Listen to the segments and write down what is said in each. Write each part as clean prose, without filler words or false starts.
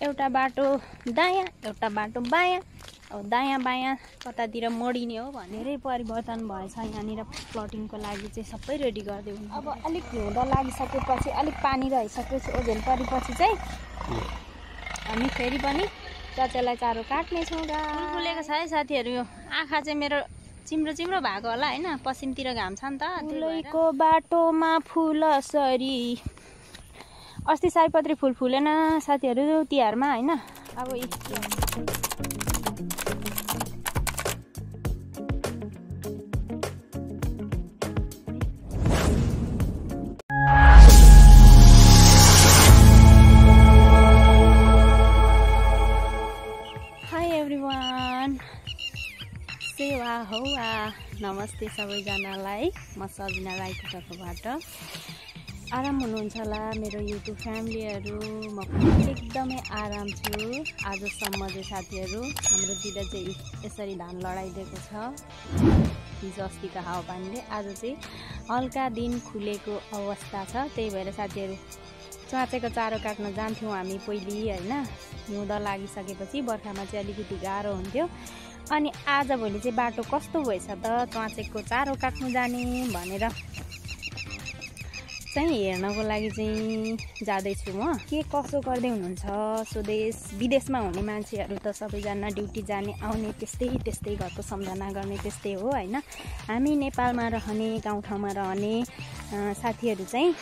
एउटा बाटो दायाँ एउटा बाटो बायाँ। अब दायाँ बायाँ कतातिर मोडिने हो भनेरै परिवर्तन भएछ यहाँनिर प्लटिङको लागि चाहिँ सबै रेडी गरिदियो। अब अलिक हिउँदो लागिसकेपछि अलिक पानी रहिसकेपछि ओझेल परेपछि चाहिँ हामी फेरि पनि चचेलाई चारो काट्नेछौँ। फुल फुलेको छ है साथीहरू। यो आँखा चाहिँ मेरो चिम्रो चिम्रो भएको होला होइन, पश्चिमतिर घाम छ नि त। फुलैको बाटोमा फुलसरी। अस्ति सयपत्री फुल फुलेन साथीहरू तिहारमा होइन। अब सेवा हौवा नमस्ते सबैजनालाई। म सबिना राईको तर्फबाट। आराम हुनुहुन्छ होला मेरो युट्युब फ्यामिलीहरू। म पनि एकदमै आराम छु। आजसम्म चाहिँ साथीहरू हाम्रोतिर चाहिँ यसरी धान लडाइदिएको छ हिजो अस्तिको हावापानीले। आज चाहिँ हल्का दिन खुलेको अवस्था छ। त्यही भएर साथीहरू च्वाचेको चारो काट्न जान्थ्यौँ हामी पहिले होइन। हिउँदो लागिसकेपछि बर्खामा चाहिँ अलिकति गाह्रो हुन्थ्यो। अनि आजभोलि चाहिँ बाटो कस्तो भएछ त च्वाचेको चारो काट्नु जाने भनेर चाहिँ हेर्नको लागि चाहिँ जाँदैछु म। के कसो गर्दै हुनुहुन्छ स्वदेश विदेशमा हुने मान्छेहरू त सबैजना ड्युटी जाने आउने त्यस्तै घरको सम्झना गर्ने त्यस्तै हो होइन। हामी नेपालमा रहने गाउँठाउँमा रहने साथीहरू चाहिँ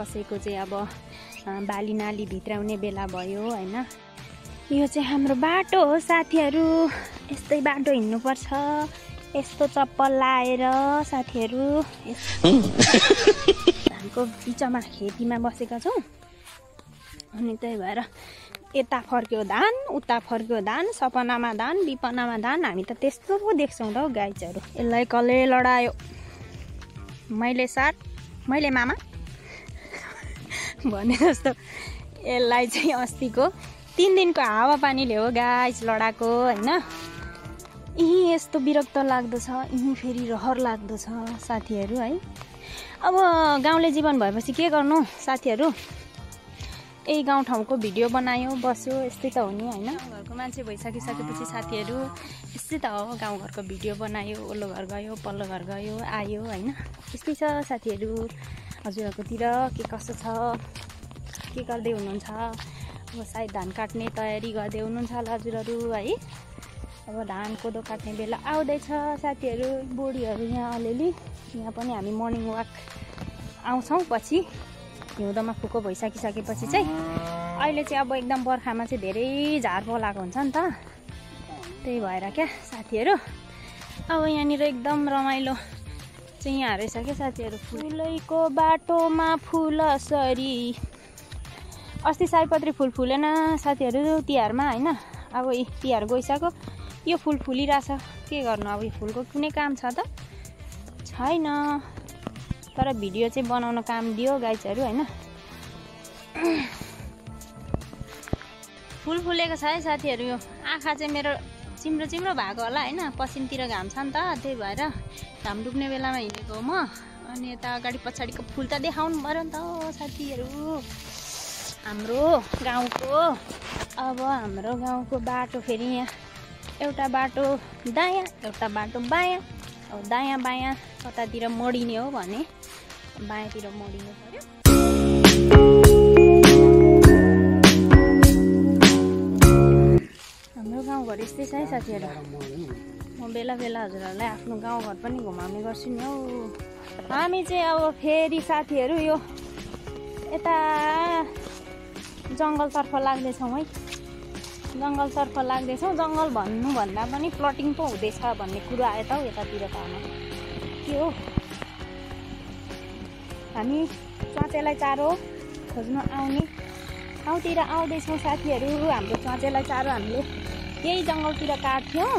कसैको चाहिँ अब बाली नाली भित्राउने बेला भयो होइन। यो चाहिँ हाम्रो बाटो हो साथीहरू। यस्तै बाटो हिँड्नुपर्छ। यस्तो चप्पल लाएर साथीहरू धानको बिचमा खेतीमा बसेका छौँ। अनि त्यही भएर यता फर्क्यो धान उता फर्क्यो धान, सपनामा धान विपनामा धान। हामी त त्यस्तो पो देख्छौँ र हौ गाइजहरू। यसलाई कसले लडायो? मैले साथ मैले मामा भने जस्तो यसलाई चाहिँ अस्तिको 3 दिनको हावापानीले हो गाइज लडाएको होइन। यही यस्तो विरक्त लाग्दछ, यही फेरि रहर लाग्दछ साथीहरू है। अब गाउँले जीवन भएपछि के गर्नु साथीहरू। यही गाउँठाउँको भिडियो बनायो बस्यो यस्तै त हो नि होइन। घरको मान्छे भइसकिसकेपछि साथीहरू यस्तै त हो। गाउँघरको भिडियो बनायो, वल्लो घर गयो पल्लो घर गयो आयो होइन। यस्तै छ साथीहरू। हजुरहरूकोतिर के कसो छ, के गर्दै हुनुहुन्छ? अब सायद धान काट्ने तयारी गर्दै हुनुहुन्छ होला हजुरहरू है। अब धान कोदो काट्ने बेला आउँदैछ साथीहरू। बुढीहरू यहाँ अलिअलि यहाँ पनि हामी मर्निङ वाक आउँछौँ पछि हिउँदोमा फुको भइसकिसकेपछि चाहिँ। अहिले चाहिँ अब एकदम बर्खामा चाहिँ धेरै झार पलाएको हुन्छ नि त। त्यही भएर क्या साथीहरू अब यहाँनिर एकदम रमाइलो चाहिँ यहाँ रहेछ क्या साथीहरू। फुलैको बाटोमा फुलसरी। अस्ति सयपत्री फुल फुलेन साथीहरू तिहारमा होइन। अब तिहार गइसक्यो यो फुल फुलिरहेछ। के गर्नु अब यो फुलको कुनै काम छ त छैन। तर भिडियो चाहिँ बनाउन काम दियो गाइजहरू होइन। फुल फुलेको छ है साथीहरू। यो आँखा चाहिँ मेरो चिम्रो चिम्रो भएको होला होइन, पश्चिमतिर घाम छ नि त। त्यही भएर घाम डुब्ने बेलामा हिँडेको हो म। अनि यता अगाडि पछाडिको फुल त देखाउनु पऱ्यो नि त साथीहरू हाम्रो गाउँको। अब हाम्रो गाउँको बाटो फेरि यहाँ एउटा बाटो दायाँ एउटा बाटो बायाँ। अब दायाँ बायाँ कतातिर मोडिने हो भने बायाँतिर मोडिनु पर्यो। हाम्रो गाउँघर यस्तै छ है साथीहरू। म बेला बेला हजुरहरूलाई आफ्नो गाउँघर पनि घुमाउने गर्छु नि हौ। हामी चाहिँ अब फेरि साथीहरू यो यता जङ्गलतर्फ लाग्दैछौँ है। जङ्गलतर्फ लाग्दैछौँ। जङ्गल भन्नुभन्दा पनि प्लटिङ पो हुँदैछ भन्ने कुरो आयो त हौ यतातिर त। के हो हामी च्वाचेलाई चारो खोज्न आउने ठाउँतिर आउँदैछौँ साथीहरू। हाम्रो च्वाचेलाई चारो हामीले यही जङ्गलतिर काट्थ्यौँ।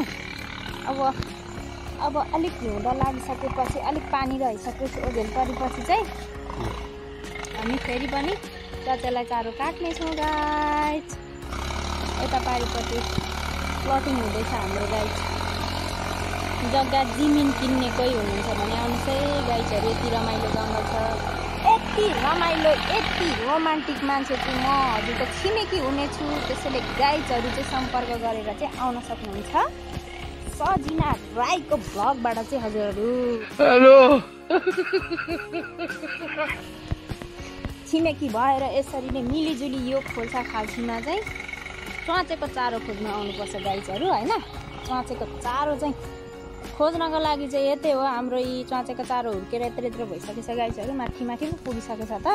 अब अलिक हिउँदो लागिसकेपछि अलिक पानी रहिसकेपछि ओझेल परेपछि चाहिँ हामी फेरि पनि च्वाचेलाई चारो काट्नेछौँ गाइज। यता पारिपट्टि प्लटिङ हुँदैछ हाम्रो गाइज। जग्गा जमिन किन्ने कोही हुनुहुन्छ भने आउनुहोस् है गाइजहरू। यति रमाइलो जङ्गल छ। यति रमाइलो यति रोमान्टिक मान्छे चाहिँ म हजुरको छिमेकी हुनेछु। त्यसैले गाइजहरू चाहिँ सम्पर्क गरेर चाहिँ आउन सक्नुहुन्छ सजिना राईको भ्लगबाट चाहिँ हजुरहरू। हेलो छिमेकी भएर यसरी नै मिलिजुली यो खोल्सा खाल्सीमा चाहिँ च्वाचेको चारो खोज्न आउनुपर्छ गाइजहरू हैन। च्वाचेको चारो चाहिँ खोज्नको लागि चाहिँ यतै हो। हाम्रो यी च्वाचेको चारो हुर्केर यत्रो भइसकेछ गाइजहरू। माथि माथि पो पुगिसकेछ त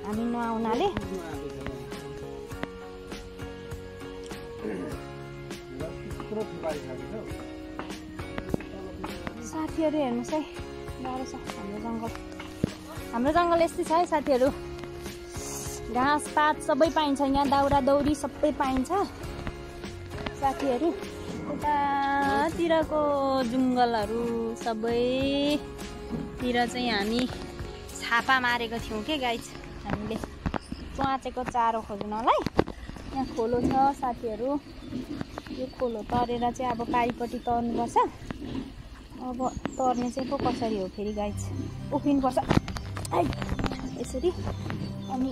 हामी नआउनाले। साथीहरू हेर्नुहोस् है गाह्रो छ हाम्रो जङ्गल यस्तै छ है साथीहरू। घाँस पात सबै पाइन्छ यहाँ, दाउरा दौरी सबै पाइन्छ साथीहरू। उतातिरको जङ्गलहरू सबैतिर चाहिँ हामी छापा मारेको थियौँ के गाइज हामीले च्वाचेको चारो खोज्नलाई। यहाँ खोलो छ साथीहरू। यो खोलो तरेर चाहिँ अब पारिपट्टि तर्नुपर्छ। अब तर्ने चाहिँ पो कसरी हो फेरि गाइज, उफ्रिनुपर्छ यसरी अनि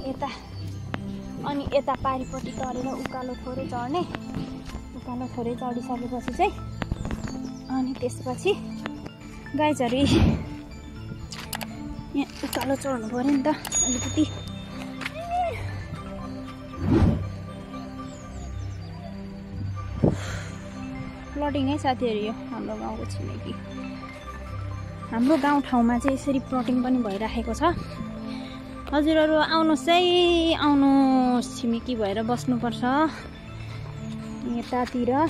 यता पारिपट्टि तरेर उकालो थोरै चढ्ने। उकालो थोरै चढिसकेपछि चाहिँ अनि त्यसपछि गाइजहरू यहाँ उकालो चढ्नु पऱ्यो नि त अलिकति। प्लटिङ है साथीहरू यो हाम्रो गाउँको छिमेकी। हाम्रो गाउँठाउँमा चाहिँ यसरी प्लटिङ पनि भइराखेको छ। हजुरहरू आउनुहोस् है आउनुहोस्, छिमेकी भएर बस्नुपर्छ यतातिर। यहाँ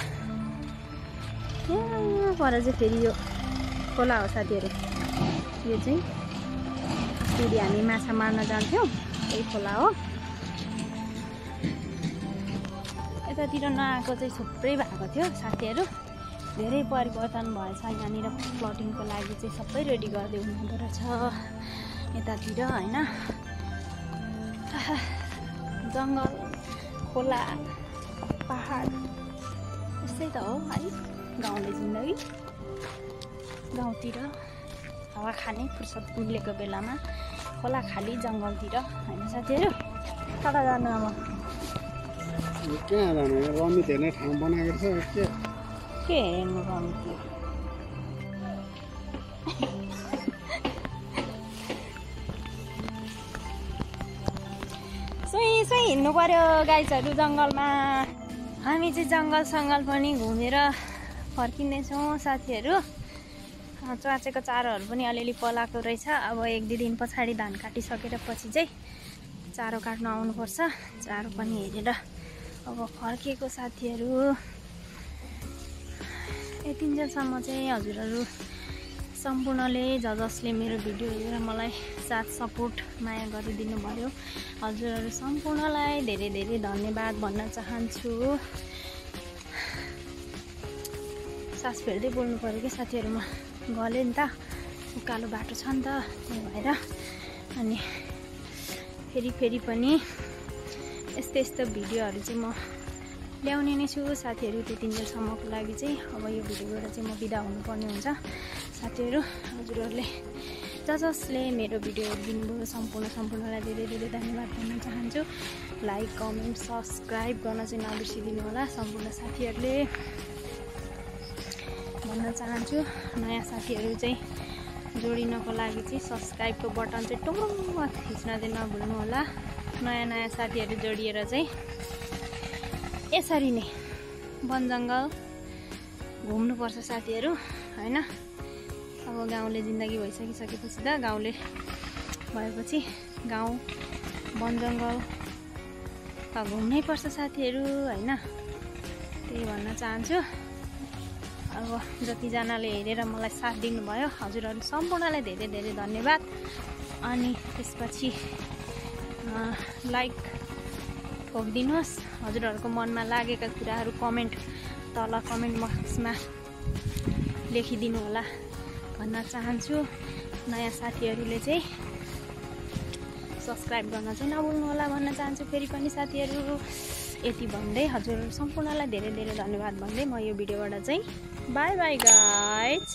पर चाहिँ फेरि यो खोला हो साथीहरू। यो चाहिँ फेरि हामी माछा मार्न जान्थ्यौँ यही खोला हो। यतातिर नआएको चाहिँ थुप्रै भएको थियो साथीहरू। धेरै परिवर्तन भएछ यहाँनिर प्लटिङको लागि चाहिँ सबै रेडी गर्दै हुनुहुँदो रहेछ यतातिर हैन। जङ्गल खोला पहाड यस्तै त हो है गाउँले जिन्दगी। गाउँतिर हावा खाने फुर्सद मिलेको बेलामा खोला खाली जङ्गलतिर हैन साथीहरू। कता जानु अब कहाँ जानु? रमित हेर्ने ठाउँ बनाएको छ के हेर्नु रमित? सुई हिँड्नु पर्यो गाइजहरू जङ्गलमा। हामी चाहिँ जङ्गल पनि घुमेर फर्किँदैछौँ साथीहरू। च्वाचेको चारोहरू पनि अलिअलि पलाएको रहेछ। अब 1-2 दिन पछाडि धान काटिसकेर पछि चाहिँ चारो काट्न आउनुपर्छ। चारो पनि हेरेर अब फर्किएको साथीहरू। यतिन्जेलसम्म चाहिँ हजुरहरू सम्पूर्णले जसले मेरो भिडियो हेरेर मलाई साथ सपोर्ट माया गरिदिनु भयो हजुरहरू सम्पूर्णलाई धेरै धेरै धन्यवाद भन्न चाहन्छु। सास फेर्दै बोल्नु पर्यो कि साथीहरू, म गलेँ नि त, उकालो बाटो छ नि त त्यही भएर। अनि फेरि पनि यस्तो भिडियोहरू चाहिँ म ल्याउने नै छु साथीहरू। त्यतिन्जेलसम्मको लागि चाहिँ अब यो भिडियोबाट चाहिँ म बिदा हुनुपर्ने हुन्छ साथीहरू। हजुरहरूले जसले मेरो भिडियो हेरिदिनुभयो सम्पूर्णलाई धेरै धेरै धन्यवाद भन्न चाहन्छु। लाइक कमेन्ट सब्सक्राइब गर्न चाहिँ नबिर्सिदिनु होला सम्पूर्ण साथीहरूले भन्न चाहन्छु। नयाँ साथीहरू चाहिँ जोडिनको लागि चाहिँ सब्सक्राइबको बटन चाहिँ टुङ्ग थिच्न चाहिँ नभुल्नु होला। नयाँ साथीहरू जोडिएर चाहिँ यसरी नै वन जङ्गल घुम्नुपर्छ साथीहरू हैन। अब गाउँले जिन्दगी भइसकेपछि त गाउँले भएपछि गाउँ वन जङ्गल त घुम्नै पर्छ साथीहरू हैन। त्यही भन्न चाहन्छु। अब जतिजनाले हेरेर मलाई साथ दिनुभयो हजुरहरू सम्पूर्णलाई धेरै धेरै धन्यवाद। अनि त्यसपछि लाइक ठोकिदिनुहोस्। हजुरहरूको मनमा लागेका कुराहरू तल कमेन्ट बक्समा लेखिदिनु होला भन्न चाहन्छु। नयाँ साथीहरूले चाहिँ सब्सक्राइब गर्न चाहिँ नभुल्नु होला भन्न चाहन्छु फेरि पनि साथीहरू। यति भन्दै हजुरहरू सम्पूर्णलाई धेरै धेरै धन्यवाद भन्दै म यो भिडियोबाट चाहिँ बाई बाई गाइज।